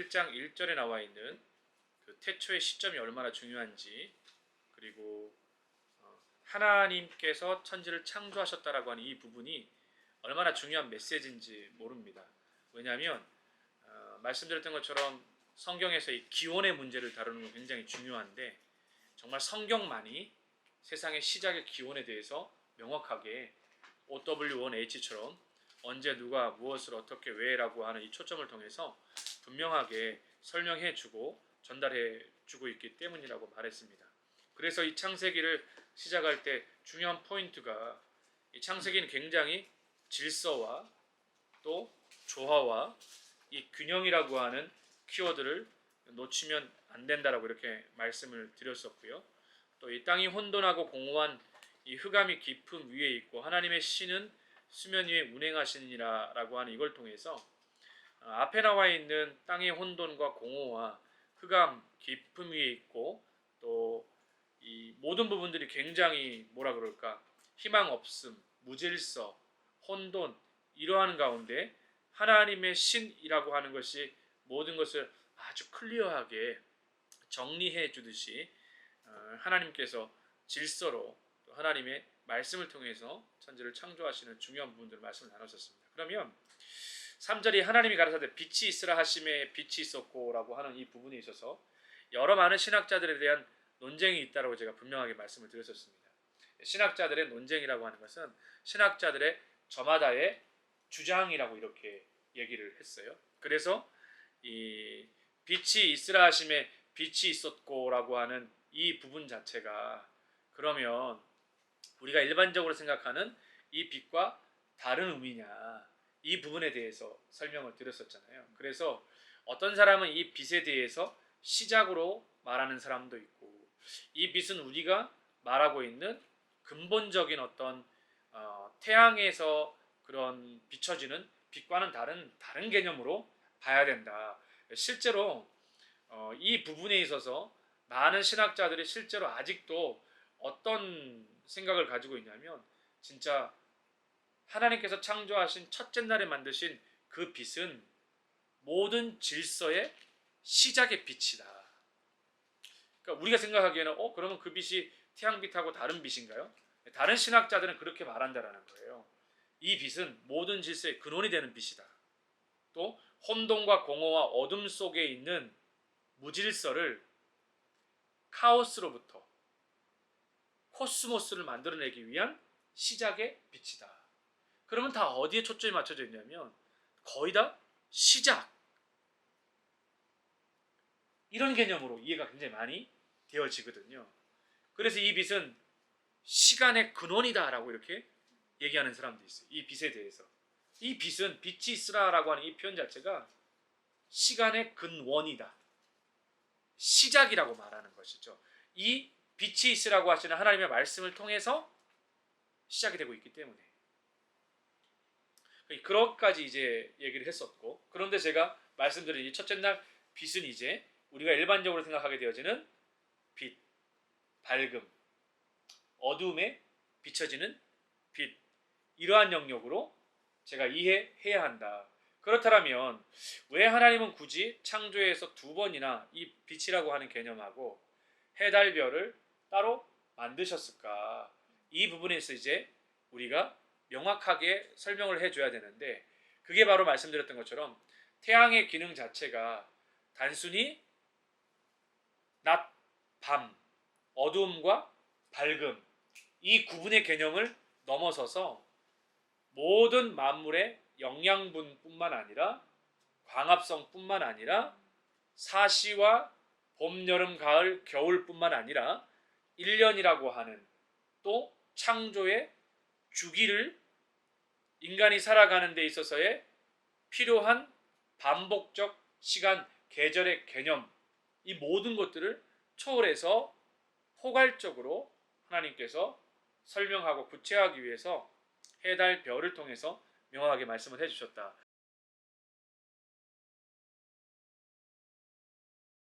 1장 1절에 나와 있는 그 태초의 시점이 얼마나 중요한지, 그리고 하나님께서 천지를 창조하셨다라고 하는 이 부분이 얼마나 중요한 메시지인지 모릅니다. 왜냐하면 말씀드렸던 것처럼 성경에서 이 기원의 문제를 다루는 건 굉장히 중요한데, 정말 성경만이 세상의 시작의 기원에 대해서 명확하게 OW1H처럼 언제 누가 무엇을 어떻게 왜라고 하는 이 초점을 통해서 분명하게 설명해 주고 전달해 주고 있기 때문이라고 말했습니다. 그래서 이 창세기를 시작할 때 중요한 포인트가, 이 창세기는 굉장히 질서와 또 조화와 이 균형이라고 하는 키워드를 놓치면 안 된다라고 이렇게 말씀을 드렸었고요. 또 이 땅이 혼돈하고 공허한 이 흑암이 깊음 위에 있고 하나님의 신은 수면 위에 운행하시니라라고 하는 이걸 통해서 앞에 나와 있는 땅의 혼돈과 공허와 흑암 깊음 위에 있고 또 이 모든 부분들이 굉장히 뭐라 그럴까, 희망 없음, 무질서, 혼돈, 이러한 가운데 하나님의 신이라고 하는 것이 모든 것을 아주 클리어하게 정리해 주듯이 하나님께서 질서로 하나님의 말씀을 통해서 천지를 창조하시는 중요한 부분들을 말씀을 나눴었습니다. 그러면 3절이 하나님이 가라사대 빛이 있으라 하심에 빛이 있었고라고 하는 이 부분에 있어서 여러 많은 신학자들에 대한 논쟁이 있다고 제가 분명하게 말씀을 드렸었습니다. 신학자들의 논쟁이라고 하는 것은 신학자들의 저마다의 주장이라고 이렇게 얘기를 했어요. 그래서 이 빛이 있으라 하심에 빛이 있었고라고 하는 이 부분 자체가, 그러면 우리가 일반적으로 생각하는 이 빛과 다른 의미냐, 이 부분에 대해서 설명을 드렸었잖아요. 그래서 어떤 사람은 이 빛에 대해서 시작으로 말하는 사람도 있고, 이 빛은 우리가 말하고 있는 근본적인 어떤 태양에서 그런 비춰지는 빛과는 다른 개념으로 봐야 된다. 실제로 이 부분에 있어서 많은 신학자들이 실제로 아직도 어떤 생각을 가지고 있냐면, 진짜 하나님께서 창조하신 첫째 날에 만드신 그 빛은 모든 질서의 시작의 빛이다. 그러니까 우리가 생각하기에는 그러면 그 빛이 태양빛하고 다른 빛인가요? 다른 신학자들은 그렇게 말한다라는 거예요. 이 빛은 모든 질서의 근원이 되는 빛이다. 또 혼돈과 공허와 어둠 속에 있는 무질서를 카오스로부터 코스모스를 만들어내기 위한 시작의 빛이다. 그러면 다 어디에 초점이 맞춰져 있냐면 거의 다 시작, 이런 개념으로 이해가 굉장히 많이 되어지거든요. 그래서 이 빛은 시간의 근원이다라고 이렇게 얘기하는 사람도 있어요. 이 빛에 대해서. 이 빛은 빛이 있으라라고 하는 이 표현 자체가 시간의 근원이다, 시작이라고 말하는 것이죠. 이 빛이 있으라고 하시는 하나님의 말씀을 통해서 시작이 되고 있기 때문에 그렇게까지 이제 얘기를 했었고, 그런데 제가 말씀드린 이 첫째 날 빛은 이제 우리가 일반적으로 생각하게 되어지는 빛, 밝음, 어두움에 비춰지는 빛, 이러한 영역으로 제가 이해해야 한다. 그렇다면 왜 하나님은 굳이 창조에서 두 번이나 이 빛이라고 하는 개념하고 해, 달, 별을 따로 만드셨을까? 이 부분에서 이제 우리가 명확하게 설명을 해줘야 되는데, 그게 바로 말씀드렸던 것처럼 태양의 기능 자체가 단순히 낮, 밤, 어두움과 밝음, 이 구분의 개념을 넘어서서 모든 만물의 영양분뿐만 아니라 광합성뿐만 아니라 사시와 봄, 여름, 가을, 겨울뿐만 아니라 1년이라고 하는 또 창조의 주기를 인간이 살아가는 데 있어서의 필요한 반복적 시간, 계절의 개념, 이 모든 것들을 초월해서 포괄적으로 하나님께서 설명하고 구체화하기 위해서 해, 달, 별을 통해서 명확하게 말씀을 해주셨다.